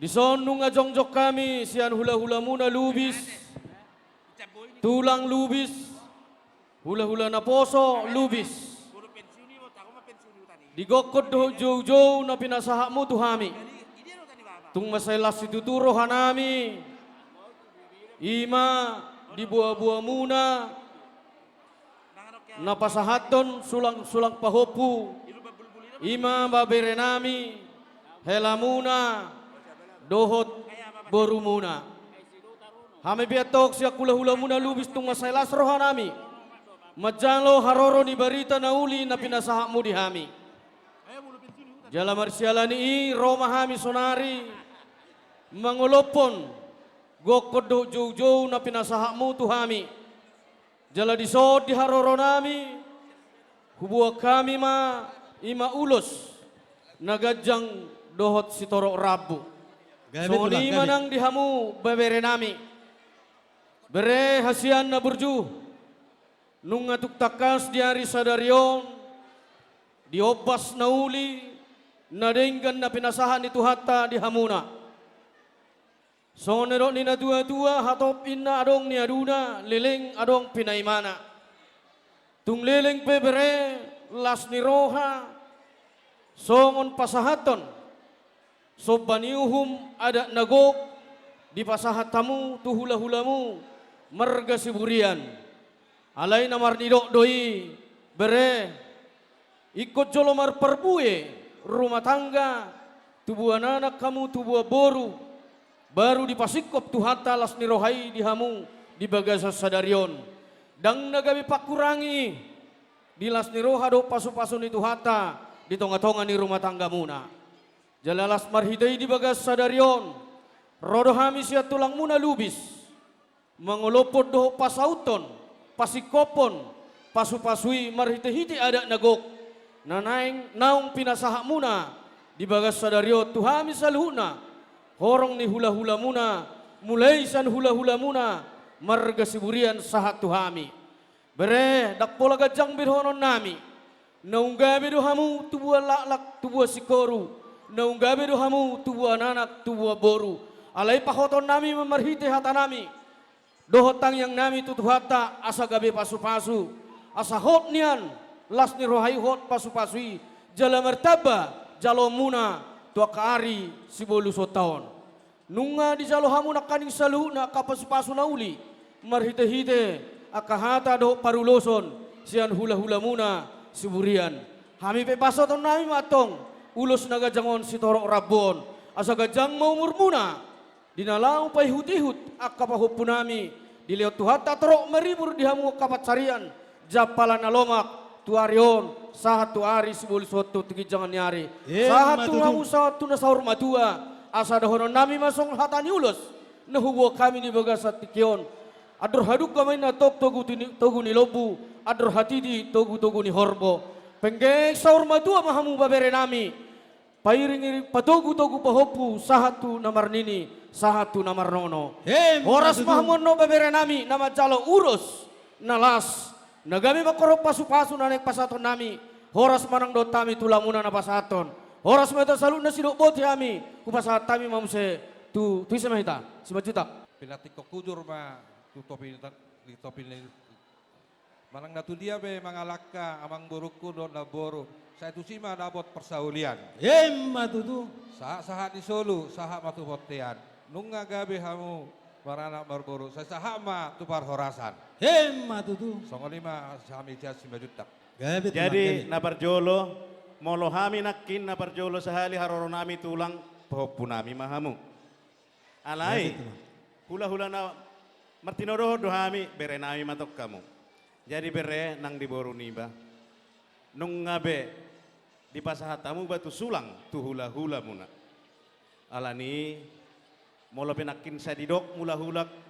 Di sonung ngajongjok kami sian hula-hula muna lubis, tulang lubis, hula-hula na poso lubis. Digokod do jauh-jauh na pinasahakmu tuhami. Tung masailas ituturo hanami. Ima di buah-buah muna. Napasahaton sulang pahopu. Ima baberenami. Helamuna. Dohot borumuna. Hame biatok siya kula-hula muna lubis tung masailas rohanami. Majalo haroro ni barita na uli na pinasahakmu di hami. Jala marsialani i Roma hami sonari mangolopon gokodo jauh-jauh na pinasahakmu tuhami. Jala disod di haroro nami hubua kami ma ima ulos nagajang dohot sitorok rabu. Soni manang dihamu babere nami. Bere hasian na burju nung atuk takas diari sadarion diobas na uli nadenggan na pinasahan itu hatta di hamuna. Sonero ni na tua-tua hatop inna adong ni aduna leleng adong pinaimana. Tung leleng pebere las ni roha songon pasahaton sobaniuhum ada nagok di pasahat tamu tuhula-hulamu marga siburian. Alay namar nidok doi bere ikut jolomar perbuye rumah tangga, tubuh anak kamu tubuh boru, baru dipasikop tuhata las nirohai dihamu di bagasa sadarion. Dang nagabi pakurangi di las niroha do pasu-pasu ni tuhata di tonga-tonga ni rumah tangga muna. Jalalas marhidai di bagas sadarion, rodo hami siya tulang muna lubis, mangolopod do pasauton, pasikopon, pasu-pasui marhite-hite ada nagok. Nanaing naung pinasahak muna di bagas sadario tuhami salhuna horong ni hula-hula muna mulai san hula-hula muna marga siburian sahat tuhami bere dak pola gajang birhonon nami naunggabe dohamu tubuh laklak tubuh sikoru naunggabe dohamu tubuh anak tubuh boru alai pahoton nami memarhite hata nami dohotang yang nami tutuhata asa gabe pasu-pasu asa hot nian las ni rohai hot pasu-pasui jala martaba jalo muna tua kaari sibolu sotaon nunga di jalo hamu nak kaning salu na kapasu-pasu na uli marhite-hite akahata do paruloson sian hula-hula muna siburian hami pe pasoton nami matong ulos naga jangon sitorok rabon asa gajang maumur muna dinalau pai hut-ihut akapahupunami dilihat tuhata torok meribur dihamu kapat sarian japalan alomak tuarion satu hari sibul soto tigi jangan nyari satu ngamu satu na saur matua asa dahonon nami masong hatani ulos nahubo kami di bagasat tikion ador haduk kami na togu ni lobu ador hatidi togu ni horbo penggeng saur matua mahamu babere nami pairing patogu pahopu sahatu namar nini sahatu namar nono horas mahamon no babere nami nama jalo urus nalas nagami makorok pasu-pasu na naik pasaton nami. Horas manang do tami tulamuna na pasaton. Horas meta salu na sidok boti kami. Kupasat tami mamse tu isa mahita. Si majutak. Pilatiko kudur ma tu topi manang natu dia be mangalaka amang boruku do na boru. Saya tu sima nabot persaulian. Matutu. Saha di Solo, saha matu hotean. Nunga gabe hamu marana marboru. Saya saha ma tu par horasan. Matutu. Songo lima sami jas 5 juta. Jadi naparjolo molo hami nakin naparjolo sahali haroro nami tulang pohopu nami mahamu. Alai hula-hula na martinoro do hami bere nami matok kamu. Jadi bere nang diboru niba. Nung ngabe di pasahatamu batu sulang tu hula-hula muna. Alani molo penakin sadidok mula-hulak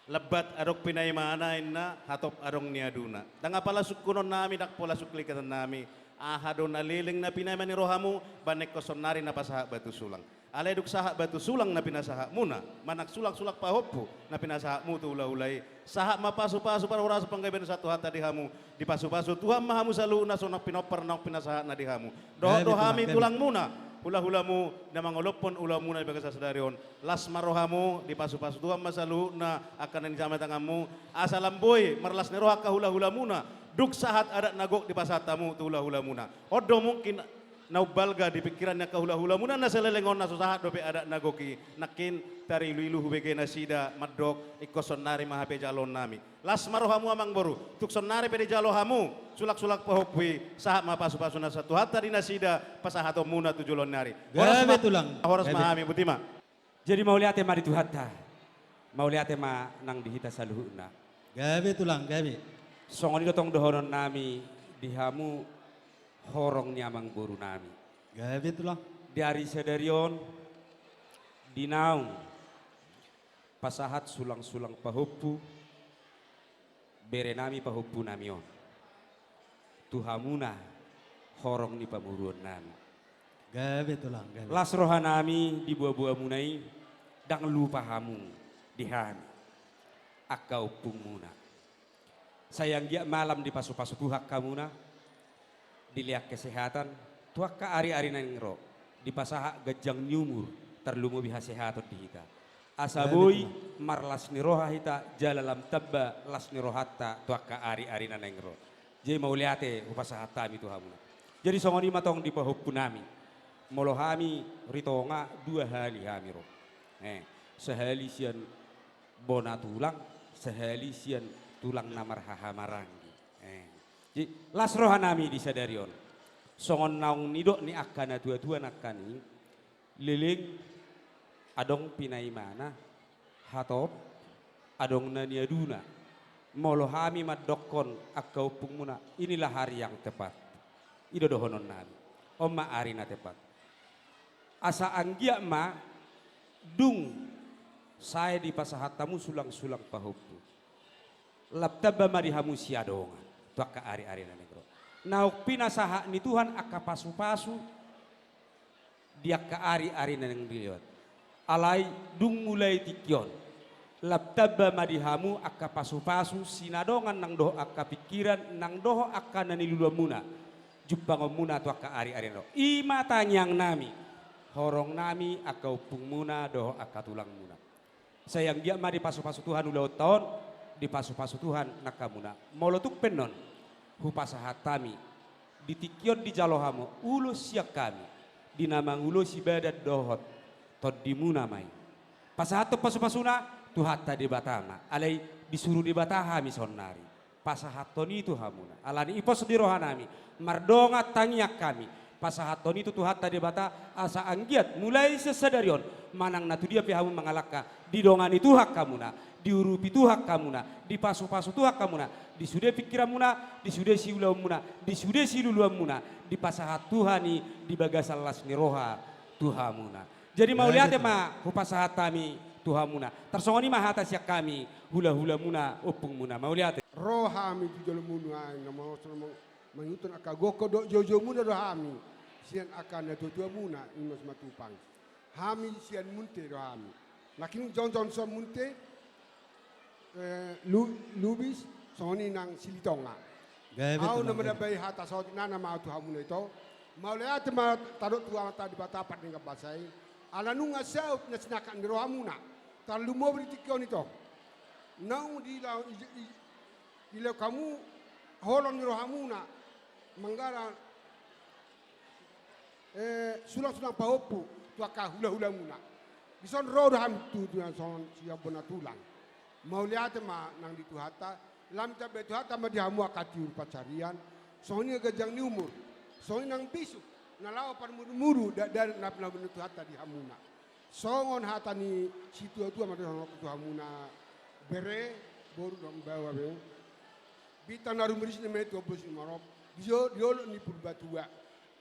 lebat adok pinay mana inna hatop adong niaduna. Tanga pala sukunon nami dak pola suklikatan nami. Ahadon naliling na pinay mani rohamu banek kosonari na pasaha batu sulang. Alay duk saha batu sulang na pinasaha muna. Manak sulak-sulak pahopu na pinasaha mu tu ulay. Saha mapasu-pasu para oras panggaben satu hata dihamu dipasu-pasu Tuhan mahamu salu na sonak pinopar nak pinasaha na dihamu. Dohami tulang muna. hula-hulamu na mangolopon ulamuna di bagasa sadarion. Las marohamu di pasu-pasu Tuhan masalu na akan yang sama tanganmu. Asalamboy marlas neroha ka hula-hulamuna. Duk sahat ada nagok di pasatamu tu hula-hulamuna. Odo mungkin naubalga di pikirannya ka hula-hulamuna na selelengon na susahat dope ada nagoki. Nakin tari ilu-ilu hubege nasida madok ikoson nari mahape jalon nami. Las marohamu amang boru. Tuk sonari pede jalohamu. Sulak-sulak pahopwi sahat mapasu-pasu na satu hatta di nasida pasahato muna tujulon nari. Gabe tulang. Horas Gabe. mahami butima. Jadi mau lihat ma di Tuhatta. Mau lihat ma nang dihita saluhuna. Gabe tulang, gabe. Songoni dotong dohonon nami dihamu horong nyamang boru nami. Gabe tulang. Dari sedarion dinaung pasahat sulang-sulang pahupu bere nami pahupu namion. Tuhamuna horong ni pamuruan nami. Gabe tulang, gabe. Las roha nami di buah-buah munai dang lupa hamu dihami. Akau pungmuna. Sayang dia malam di pasu-pasu tuhak kamuna dilihat kesehatan tuak ka ari-ari nangro di pasaha gajang nyumur terlumu biha sehatot di hita asaboy marlas ni roha hita jalalam tabba las ni rohatta tuak ka ari-ari nangro jadi mau liate upasaha tami tuhamuna jadi songoni matong di pahuppu nami molohami ritonga dua hali hamiro sehali sian bona tulang sehali sian tulang namar hahamarangi. Jadi las roha nami di sadarion. Songon naung nidok ni akana tua-tua nakani liling adong pinai mana hatop adong naniaduna molohami madokon akau pungmuna inilah hari yang tepat. Ido dohonon nami. Oma arina tepat. Asa anggia ma dung saya di pasahatamu sulang-sulang pahupu. Laptaba marihamu siadonga tuak ka ari-ari na negro nauk pinasaha ni Tuhan akka pasu-pasu dia ka ari-ari na neng diliwat alai dung mulai tikyon laptaba marihamu akka pasu-pasu sinadongan nang doho akka pikiran nang doho akka nanilulua muna jupang muna tuak ka ari-ari na ima tanyang nami horong nami akka upung muna doho akka tulang muna sayang dia mari pasu-pasu Tuhan ulau tahun di pasu-pasu Tuhan nakamuna molotuk penon hupasahat kami ditikyon di jalohamu ulus siak kami dinamang ulus ibadat dohot tod dimuna mai pasahat to pasu-pasuna tuhatta di batama alai disuruh di batahami sonnari pasahat toni itu hamuna alani ipos di rohanami mardonga tangiak kami pasahat toni itu tuhatta di bata asa anggiat mulai sesadarion manang natu dia pihamu mengalaka didongani tuhak kamuna diurupi tuhak kamuna, dipasu-pasu tuhak kamuna, disude pikiran muna, disude siulau muna, disude siluluan muna, dipasahat Tuhani, dibagasal las niroha Tuhamuna. Jadi mau lihat ya ma, hupasahat kami Tuhamuna. Tersongoni mah atas yak kami, hula-hula muna, opung muna. Mau lihat? Rohami tu jolo muna, nama sama mengutun akagoko do jojo muna rohami, sian akan ada tua muna, imas matupang. Hami sian munte rohami. Lakin John munte. Lubis soni nang silitonga. Au nama dabai hata sot nana mau tu hamun itu. Mau lihat ma tarut tua mata di batapat dengan basai. Ala nunga sau na sinakan di rohamuna. Terlalu mau beritikion itu. Nau di lau kamu holon di rohamuna. Manggara sulang-sulang pahopu tua kahula-hula muna. Bison roh ham tu yang son siap bona tulang. Mau lihat ma nang di Tuhata, lam tabe Tuhata ma dihamu akati pacarian, soalnya gajang ni umur, soalnya nang bisu, nalawa par muru dari nap Tuhata dihamuna. Songon hata ni situ ma Tuhamuna bere boru dong bawa be. Bita narumeris ni metu bos ni marop, diolo ni purbatua.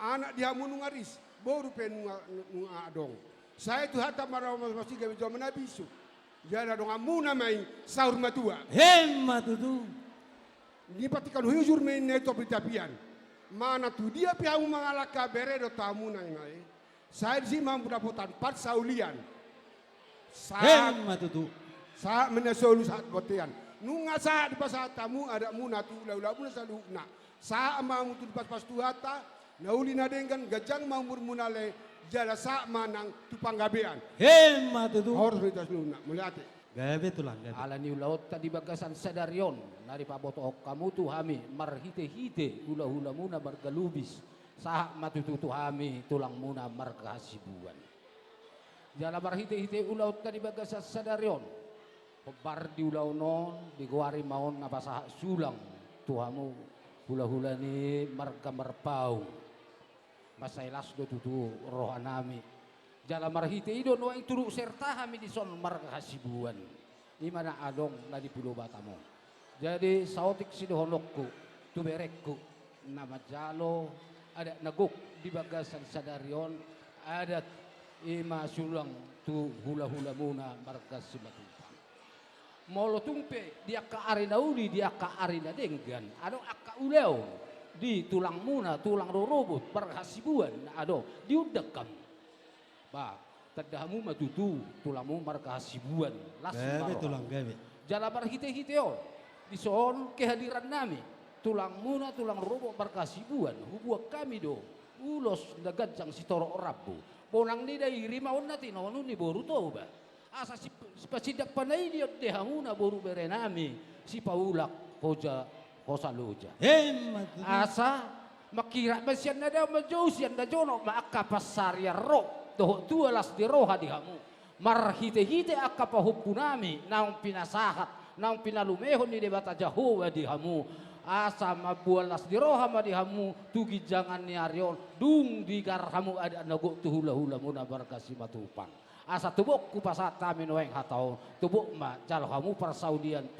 Anak dihamunu ngaris, boru pen nunga adong. Saya Tuhata marau masih gawe zaman bisu. Jana dong amuna mai sahur matua. Hemma tutu. Ni patikan hujur main neto pitapian. Mana tu dia pihamu mengalaka beredo tamuna ngai. Saya di sini mampu daputan 4 saulian. Hemma tutu. Saat menesolu saat botean. Nunga saat di pasar tamu ada muna tu lau muna salukna. Saat mamu tu di pas Tuhata. Nauli nadengan gajang mamur munale jala sama nang tupang gabean. Hemma tutu. Harus mitas luna, melihat. Gabe tulang gabe. Ala ni laut tadi bagasan sadarion nari paboto kamu tu hami marhite-hite hula-hula muna margalubis sahak matututu hami tulang muna markahasibuan. Jala marhite-hite ulaut tadi bagasan sadarion pebar di ulau non di guari maon apa sahak sulang tuhamu hula-hula ni marga marpau masailas do tutu rohanami. Jala marhite idon wang turuk serta kami di son markahasibuan di mana adong na di Pulau Batamo. Jadi sautik sidohonokku tu berekku nama jalo ada naguk di bagasan sadarion ada ima sulang tu hula-hula muna markahasibatupang. Molo tumpe dia ka arina uli dia ka arina denggan ado akka uleo di tulang muna tulang rorobot markahasibuan ado diudakam. Ba, tadahamu matutu, tulamu markahasibuan. Gabe tulang gabe. Jala marhite-hiteo, di soon kehadiran nami. Tulang muna, tulang robo markahasibuan. Hubuak kami do, ulos nagadsang si toro rabu. Ponang ni day rimaon natin, no ni boru to ba. Asa si pasidak panay ni dehamu na boru berenami si paulak koja kosaloja. Hemma tutu. Asa makira masyan na daw majosian na jono maakapasarya ro. Doh tua las di roha di hamu marhite-hite akka pahupunami naung pinasahat naung pinalumehon ni debata Jahowa di hamu asa mabualas di roha ma di hamu tugi jangan ni aryon dung di garhamu ada nago tu hula-hula muna barkasi matupang asa tubok ku pasata minoeng hatau tubok ma jalo hamu persaudian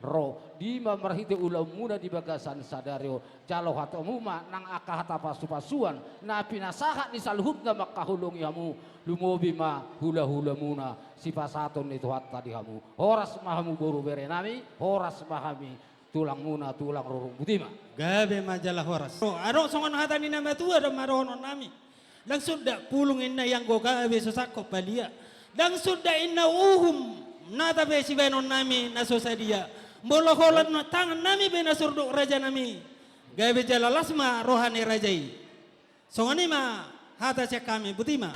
ro di marhite ulam muna di bagasan sadario jalo hatamu ma nang aka hata pasu-pasuan na pinasahat ni saluhut na makahulong yamu lumobi ma hula-hula muna si pasaton itu hatta di hamu horas mahamu boru berenami horas mahami tulang muna tulang rorong butima Gabe majalah horas. Aro songon hata ni nama tua ada marono nami. Dan sudah pulung inna yang go gabe sosako palia. Dan sudah inna uhum nata be si benon nami na sosadia. Molo holan na tangan nami bena surduk raja nami. Gabe jalalasma rohani rajai. Songani ma hata cek kami butima.